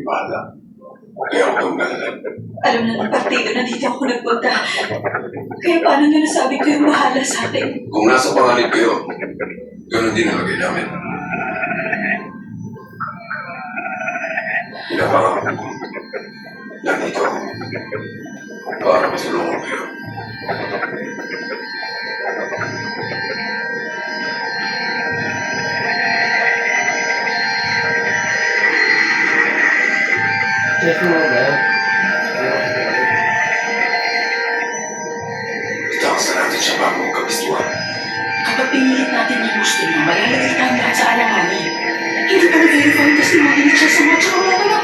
Bahala. Kaya huwag kang galala. Alam na ng partido na dito ako nagpunta. Kaya paano nyo nasabi ko yung bahala sa atin? Kung nasa panganib kayo, ganun din nalagay namin. Pinapangarap ko. Nandito ako. Para masulungan kayo. Check mo ba? Itakas na natin siya bago ang kabistuhan. Kapag pinilit natin yung gusto niya, malalagay tayo lahat sa alanganin. Hindi pa nag-verify ang testimony ni Chess sa mga tsaka wala naman